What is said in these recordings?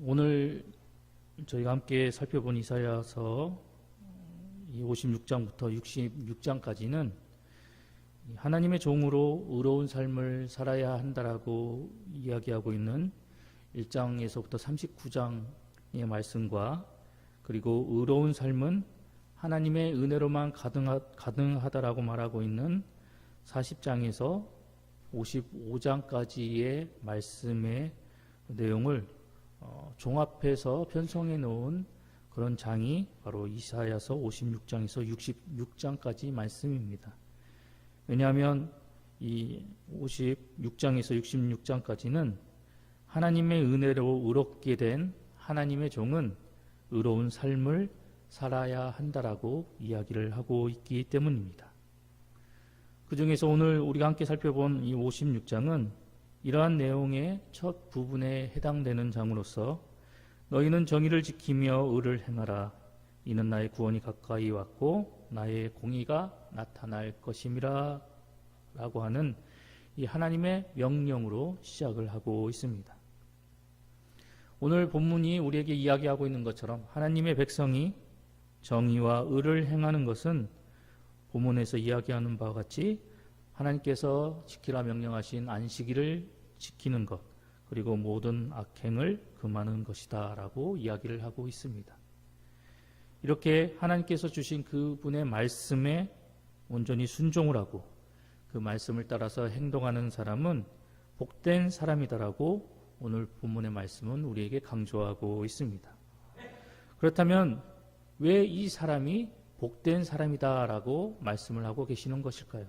오늘 저희가 함께 살펴본 이사야서 56장부터 66장까지는 하나님의 종으로 의로운 삶을 살아야 한다라고 이야기하고 있는 1장에서부터 39장의 말씀과, 그리고 의로운 삶은 하나님의 은혜로만 가능하다라고 말하고 있는 40장에서 55장까지의 말씀의 내용을 종합해서 편성해 놓은 그런 장이 바로 이사야서 56장에서 66장까지 말씀입니다. 왜냐하면 이 56장에서 66장까지는 하나님의 은혜로 의롭게 된 하나님의 종은 의로운 삶을 살아야 한다라고 이야기를 하고 있기 때문입니다. 그 중에서 오늘 우리가 함께 살펴본 이 56장은 이러한 내용의 첫 부분에 해당되는 장으로서 너희는 정의를 지키며 의를 행하라. 이는 나의 구원이 가까이 왔고 나의 공의가 나타날 것임이라 라고 하는 이 하나님의 명령으로 시작을 하고 있습니다. 오늘 본문이 우리에게 이야기하고 있는 것처럼 하나님의 백성이 정의와 의를 행하는 것은 본문에서 이야기하는 바와 같이 하나님께서 지키라 명령하신 안식일을 지키는 것, 그리고 모든 악행을 금하는 것이다 라고 이야기를 하고 있습니다. 이렇게 하나님께서 주신 그분의 말씀에 온전히 순종을 하고 그 말씀을 따라서 행동하는 사람은 복된 사람이다라고 오늘 본문의 말씀은 우리에게 강조하고 있습니다. 그렇다면 왜 이 사람이 복된 사람이다라고 말씀을 하고 계시는 것일까요?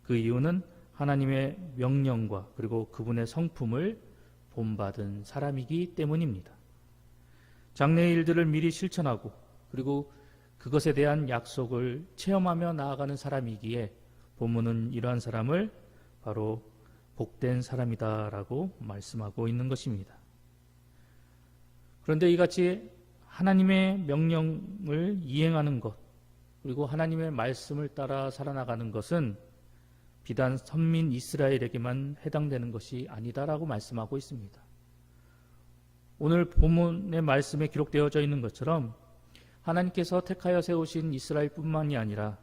그 이유는 하나님의 명령과 그리고 그분의 성품을 본받은 사람이기 때문입니다. 장래의 일들을 미리 실천하고 그리고 그것에 대한 약속을 체험하며 나아가는 사람이기에 본문은 이러한 사람을 바로 복된 사람이다라고 말씀하고 있는 것입니다. 그런데 이같이 하나님의 명령을 이행하는 것, 그리고 하나님의 말씀을 따라 살아나가는 것은 비단 선민 이스라엘에게만 해당되는 것이 아니다라고 말씀하고 있습니다. 오늘 본문의 말씀에 기록되어져 있는 것처럼 하나님께서 택하여 세우신 이스라엘뿐만이 아니라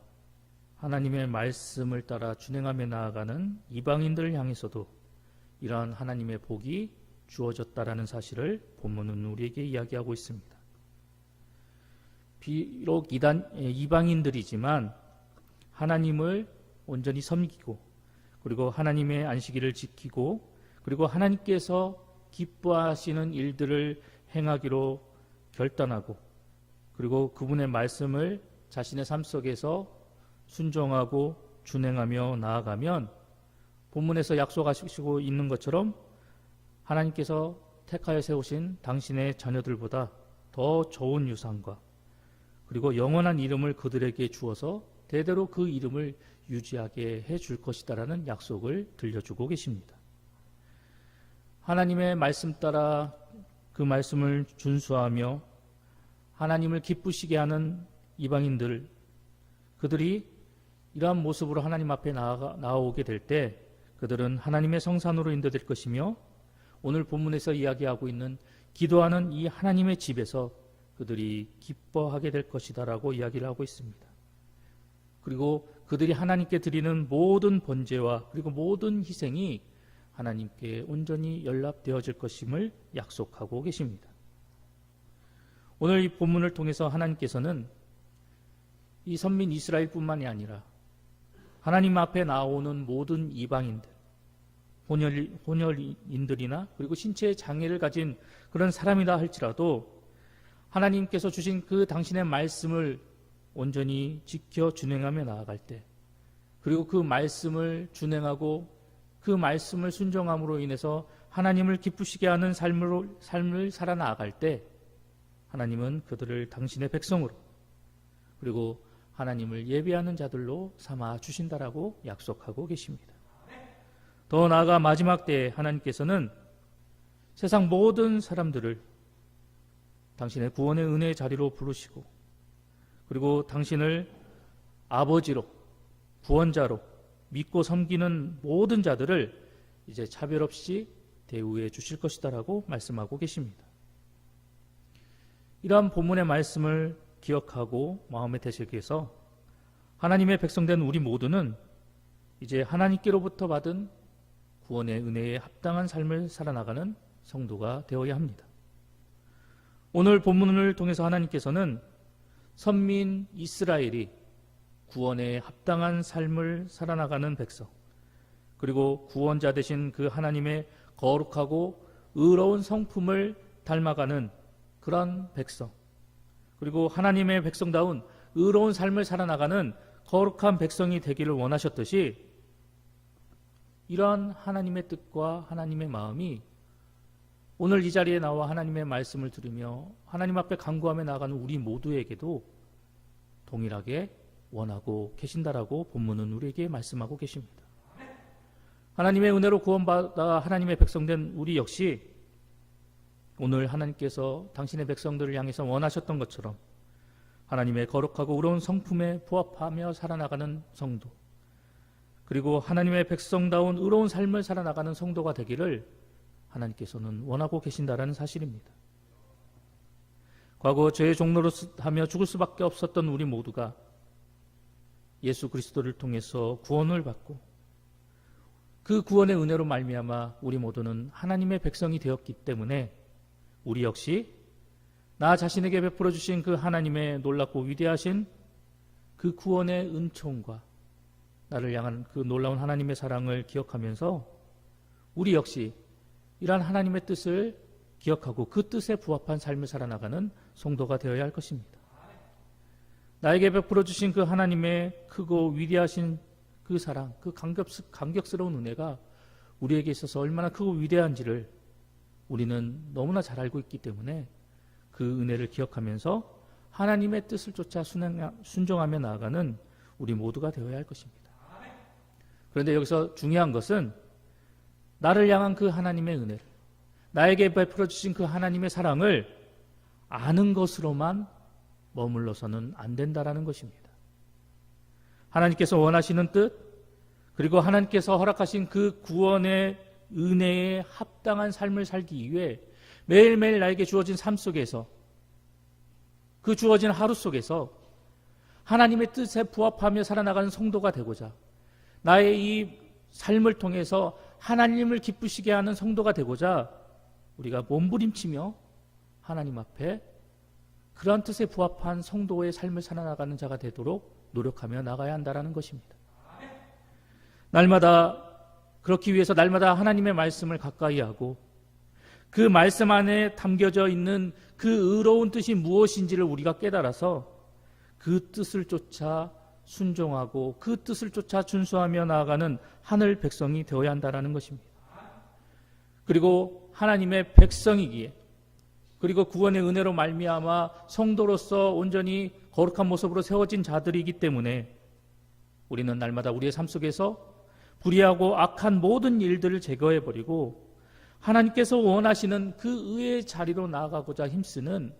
하나님의 말씀을 따라 준행하며 나아가는 이방인들을 향해서도 이러한 하나님의 복이 주어졌다라는 사실을 본문은 우리에게 이야기하고 있습니다. 비록 이방인들이지만 하나님을 온전히 섬기고 그리고 하나님의 안식일을 지키고 그리고 하나님께서 기뻐하시는 일들을 행하기로 결단하고 그리고 그분의 말씀을 자신의 삶 속에서 순종하고 준행하며 나아가면 본문에서 약속하시고 있는 것처럼 하나님께서 택하여 세우신 당신의 자녀들보다 더 좋은 유산과 그리고 영원한 이름을 그들에게 주어서 대대로 그 이름을 유지하게 해줄 것이다라는 약속을 들려주고 계십니다. 하나님의 말씀 따라 그 말씀을 준수하며 하나님을 기쁘시게 하는 이방인들, 그들이 이러한 모습으로 하나님 앞에 나아오게 될 때 그들은 하나님의 성산으로 인도될 것이며 오늘 본문에서 이야기하고 있는 기도하는 이 하나님의 집에서 그들이 기뻐하게 될 것이다라고 이야기를 하고 있습니다. 그리고 그들이 하나님께 드리는 모든 번제와 그리고 모든 희생이 하나님께 온전히 연락되어질 것임을 약속하고 계십니다. 오늘 이 본문을 통해서 하나님께서는 이 선민 이스라엘뿐만이 아니라 하나님 앞에 나오는 모든 이방인들, 혼혈인들이나 그리고 신체의 장애를 가진 그런 사람이다 할지라도 하나님께서 주신 그 당신의 말씀을 온전히 지켜 준행하며 나아갈 때 그리고 그 말씀을 준행하고 그 말씀을 순종함으로 인해서 하나님을 기쁘시게 하는 삶을 살아나갈 때 하나님은 그들을 당신의 백성으로 그리고 하나님을 예배하는 자들로 삼아 주신다라고 약속하고 계십니다. 더 나아가 마지막 때에 하나님께서는 세상 모든 사람들을 당신의 구원의 은혜의 자리로 부르시고 그리고 당신을 아버지로 구원자로 믿고 섬기는 모든 자들을 이제 차별 없이 대우해 주실 것이다라고 말씀하고 계십니다. 이러한 본문의 말씀을 기억하고 마음에 되새겨서 하나님의 백성된 우리 모두는 이제 하나님께로부터 받은 구원의 은혜에 합당한 삶을 살아나가는 성도가 되어야 합니다. 오늘 본문을 통해서 하나님께서는 선민 이스라엘이 구원에 합당한 삶을 살아나가는 백성, 그리고 구원자 되신 그 하나님의 거룩하고 의로운 성품을 닮아가는 그런 백성, 그리고 하나님의 백성다운 의로운 삶을 살아나가는 거룩한 백성이 되기를 원하셨듯이 이러한 하나님의 뜻과 하나님의 마음이 오늘 이 자리에 나와 하나님의 말씀을 들으며 하나님 앞에 간구하며 나아가는 우리 모두에게도 동일하게 원하고 계신다라고 본문은 우리에게 말씀하고 계십니다. 하나님의 은혜로 구원받아 하나님의 백성된 우리 역시 오늘 하나님께서 당신의 백성들을 향해서 원하셨던 것처럼 하나님의 거룩하고 의로운 성품에 부합하며 살아나가는 성도, 그리고 하나님의 백성다운 의로운 삶을 살아나가는 성도가 되기를 하나님께서는 원하고 계신다라는 사실입니다. 과거 죄의 종로로 하며 죽을 수밖에 없었던 우리 모두가 예수 그리스도를 통해서 구원을 받고 그 구원의 은혜로 말미암아 우리 모두는 하나님의 백성이 되었기 때문에 우리 역시 나 자신에게 베풀어 주신 그 하나님의 놀랍고 위대하신 그 구원의 은총과 나를 향한 그 놀라운 하나님의 사랑을 기억하면서 우리 역시 이러한 하나님의 뜻을 기억하고 그 뜻에 부합한 삶을 살아나가는 성도가 되어야 할 것입니다. 나에게 베풀어 주신 그 하나님의 크고 위대하신 그 사랑, 그 감격스러운 은혜가 우리에게 있어서 얼마나 크고 위대한지를 우리는 너무나 잘 알고 있기 때문에 그 은혜를 기억하면서 하나님의 뜻을 쫓아 순종하며 나아가는 우리 모두가 되어야 할 것입니다. 그런데 여기서 중요한 것은 나를 향한 그 하나님의 은혜를, 나에게 베풀어 주신 그 하나님의 사랑을 아는 것으로만 머물러서는 안 된다라는 것입니다. 하나님께서 원하시는 뜻, 그리고 하나님께서 허락하신 그 구원의 은혜에 합당한 삶을 살기 위해 매일매일 나에게 주어진 삶 속에서, 그 주어진 하루 속에서 하나님의 뜻에 부합하며 살아나가는 성도가 되고자, 나의 이 삶을 통해서 하나님을 기쁘시게 하는 성도가 되고자 우리가 몸부림치며 하나님 앞에 그러한 뜻에 부합한 성도의 삶을 살아나가는 자가 되도록 노력하며 나가야 한다는 것입니다. 날마다 그렇기 위해서 날마다 하나님의 말씀을 가까이 하고 그 말씀 안에 담겨져 있는 그 의로운 뜻이 무엇인지를 우리가 깨달아서 그 뜻을 쫓아 순종하고 그 뜻을 쫓아 준수하며 나아가는 하늘 백성이 되어야 한다는 것입니다. 그리고 하나님의 백성이기에, 그리고 구원의 은혜로 말미암아 성도로서 온전히 거룩한 모습으로 세워진 자들이기 때문에 우리는 날마다 우리의 삶 속에서 불의하고 악한 모든 일들을 제거해버리고 하나님께서 원하시는 그 의의 자리로 나아가고자 힘쓰는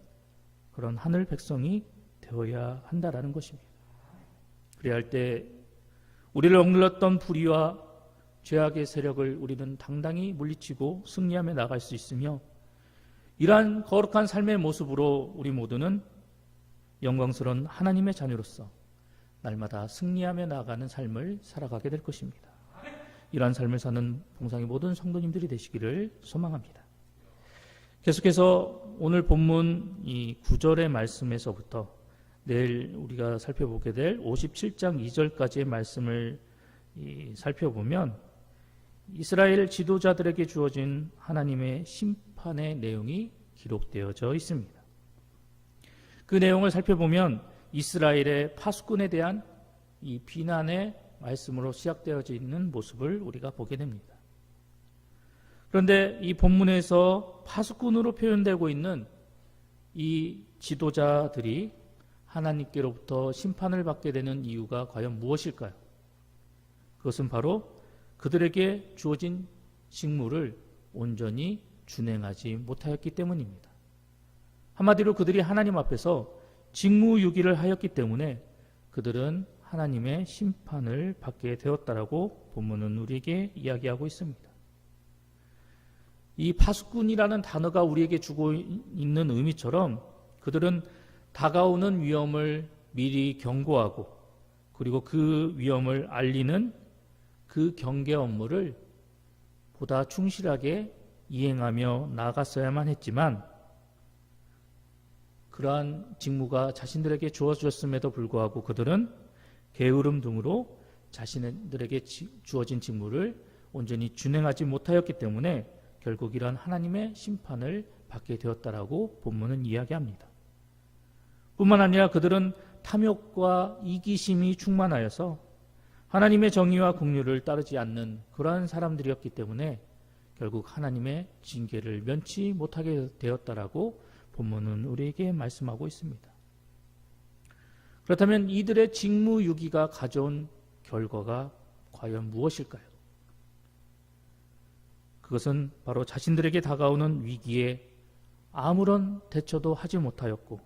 그런 하늘 백성이 되어야 한다는 것입니다. 그래야 할 때 우리를 억눌렀던 불의와 죄악의 세력을 우리는 당당히 물리치고 승리하며 나갈 수 있으며, 이러한 거룩한 삶의 모습으로 우리 모두는 영광스러운 하나님의 자녀로서 날마다 승리하며 나아가는 삶을 살아가게 될 것입니다. 이러한 삶을 사는 봉상의 모든 성도님들이 되시기를 소망합니다. 계속해서 오늘 본문 이 9절의 말씀에서부터 내일 우리가 살펴보게 될 57장 2절까지의 말씀을 살펴보면 이스라엘 지도자들에게 주어진 하나님의 심판의 내용이 기록되어져 있습니다. 그 내용을 살펴보면 이스라엘의 파수꾼에 대한 이 비난의 말씀으로 시작되어져 있는 모습을 우리가 보게 됩니다. 그런데 이 본문에서 파수꾼으로 표현되고 있는 이 지도자들이 하나님께로부터 심판을 받게 되는 이유가 과연 무엇일까요? 그것은 바로 그들에게 주어진 직무를 온전히 준행하지 못하였기 때문입니다. 한마디로 그들이 하나님 앞에서 직무유기를 하였기 때문에 그들은 하나님의 심판을 받게 되었다라고 본문은 우리에게 이야기하고 있습니다. 이 파수꾼이라는 단어가 우리에게 주고 있는 의미처럼 그들은 다가오는 위험을 미리 경고하고 그리고 그 위험을 알리는 그 경계 업무를 보다 충실하게 이행하며 나아갔어야만 했지만 그러한 직무가 자신들에게 주어졌음에도 불구하고 그들은 게으름 등으로 자신들에게 주어진 직무를 온전히 준행하지 못하였기 때문에 결국 이러한 하나님의 심판을 받게 되었다라고 본문은 이야기합니다. 뿐만 아니라 그들은 탐욕과 이기심이 충만하여서 하나님의 정의와 긍휼을 따르지 않는 그러한 사람들이었기 때문에 결국 하나님의 징계를 면치 못하게 되었다라고 본문은 우리에게 말씀하고 있습니다. 그렇다면 이들의 직무유기가 가져온 결과가 과연 무엇일까요? 그것은 바로 자신들에게 다가오는 위기에 아무런 대처도 하지 못하였고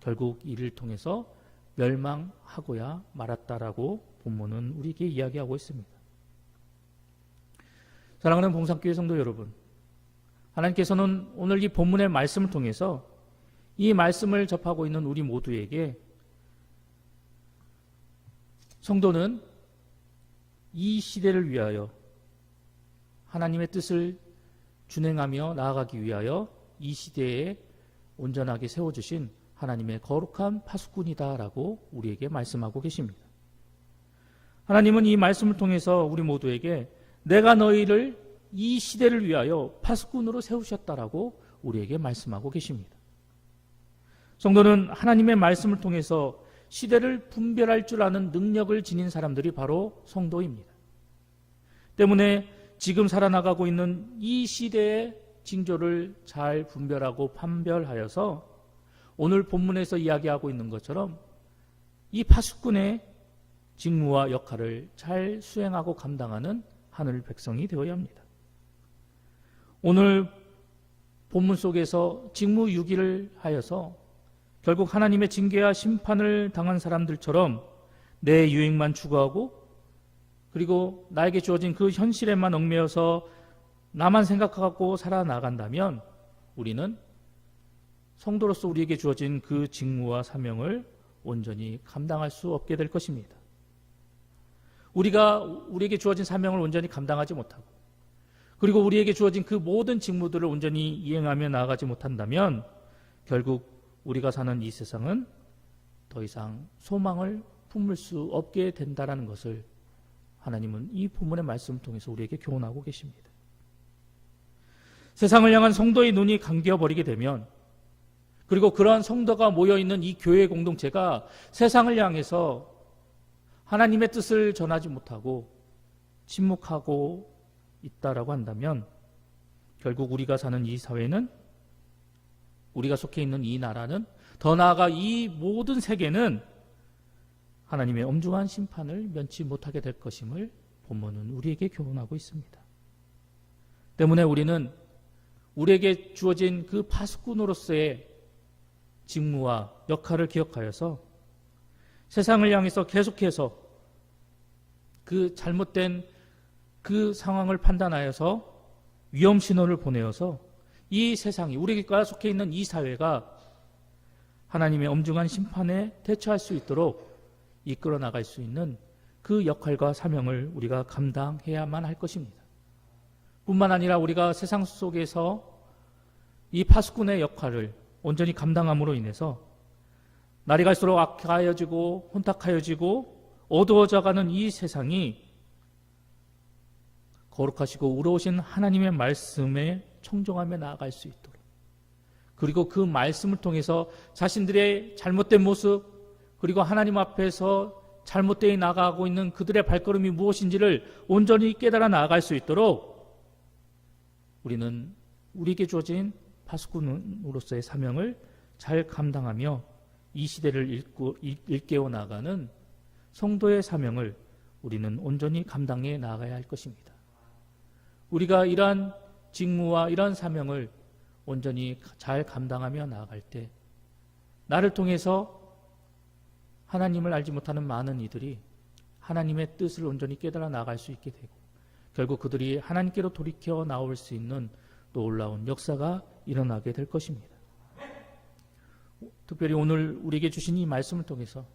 결국 이를 통해서 멸망하고야 말았다라고 본문은 우리에게 이야기하고 있습니다. 사랑하는 봉산교회 성도 여러분, 하나님께서는 오늘 이 본문의 말씀을 통해서 이 말씀을 접하고 있는 우리 모두에게 성도는 이 시대를 위하여 하나님의 뜻을 준행하며 나아가기 위하여 이 시대에 온전하게 세워주신 하나님의 거룩한 파수꾼이다라고 우리에게 말씀하고 계십니다. 하나님은 이 말씀을 통해서 우리 모두에게 내가 너희를 이 시대를 위하여 파수꾼으로 세우셨다라고 우리에게 말씀하고 계십니다. 성도는 하나님의 말씀을 통해서 시대를 분별할 줄 아는 능력을 지닌 사람들이 바로 성도입니다. 때문에 지금 살아나가고 있는 이 시대의 징조를 잘 분별하고 판별하여서 오늘 본문에서 이야기하고 있는 것처럼 이 파수꾼의 직무와 역할을 잘 수행하고 감당하는 하늘 백성이 되어야 합니다. 오늘 본문 속에서 직무유기를 하여서 결국 하나님의 징계와 심판을 당한 사람들처럼 내 유익만 추구하고 그리고 나에게 주어진 그 현실에만 얽매여서 나만 생각하고 살아나간다면 우리는 성도로서 우리에게 주어진 그 직무와 사명을 온전히 감당할 수 없게 될 것입니다. 우리에게 주어진 사명을 온전히 감당하지 못하고 그리고 우리에게 주어진 그 모든 직무들을 온전히 이행하며 나아가지 못한다면 결국 우리가 사는 이 세상은 더 이상 소망을 품을 수 없게 된다는 것을 하나님은 이 본문의 말씀을 통해서 우리에게 교훈하고 계십니다. 세상을 향한 성도의 눈이 감겨버리게 되면 그리고 그러한 성도가 모여있는 이 교회 공동체가 세상을 향해서 하나님의 뜻을 전하지 못하고 침묵하고 있다라고 한다면 결국 우리가 사는 이 사회는 우리가 속해 있는 이 나라는 더 나아가 이 모든 세계는 하나님의 엄중한 심판을 면치 못하게 될 것임을 본문은 우리에게 교훈하고 있습니다. 때문에 우리는 우리에게 주어진 그 파수꾼으로서의 직무와 역할을 기억하여서 세상을 향해서 계속해서 그 잘못된 그 상황을 판단하여서 위험 신호를 보내어서 이 세상이 우리가 속해 있는 이 사회가 하나님의 엄중한 심판에 대처할 수 있도록 이끌어 나갈 수 있는 그 역할과 사명을 우리가 감당해야만 할 것입니다. 뿐만 아니라 우리가 세상 속에서 이 파수꾼의 역할을 온전히 감당함으로 인해서 날이 갈수록 악하여지고 혼탁하여지고 어두워져가는 이 세상이 거룩하시고 의로우신 하나님의 말씀에 청종하며 나아갈 수 있도록 그리고 그 말씀을 통해서 자신들의 잘못된 모습 그리고 하나님 앞에서 잘못되어 나아가고 있는 그들의 발걸음이 무엇인지를 온전히 깨달아 나아갈 수 있도록 우리는 우리에게 주어진 파수꾼으로서의 사명을 잘 감당하며 이 시대를 일깨워 나가는 성도의 사명을 우리는 온전히 감당해 나가야 할 것입니다. 우리가 이러한 직무와 이러한 사명을 온전히 잘 감당하며 나아갈 때 나를 통해서 하나님을 알지 못하는 많은 이들이 하나님의 뜻을 온전히 깨달아 나아갈 수 있게 되고 결국 그들이 하나님께로 돌이켜 나올 수 있는 놀라운 역사가 일어나게 될 것입니다. 특별히 오늘 우리에게 주신 이 말씀을 통해서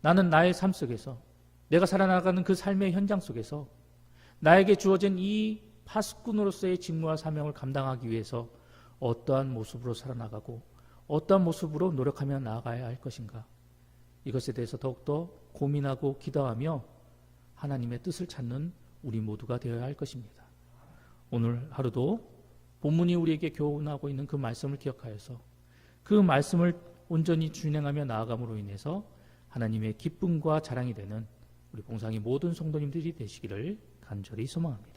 나는 나의 삶 속에서 내가 살아나가는 그 삶의 현장 속에서 나에게 주어진 이 파수꾼으로서의 직무와 사명을 감당하기 위해서 어떠한 모습으로 살아나가고 어떠한 모습으로 노력하며 나아가야 할 것인가, 이것에 대해서 더욱더 고민하고 기도하며 하나님의 뜻을 찾는 우리 모두가 되어야 할 것입니다. 오늘 하루도 본문이 우리에게 교훈하고 있는 그 말씀을 기억하여서 그 말씀을 온전히 준행하며 나아감으로 인해서 하나님의 기쁨과 자랑이 되는 우리 봉상의 모든 성도님들이 되시기를 간절히 소망합니다.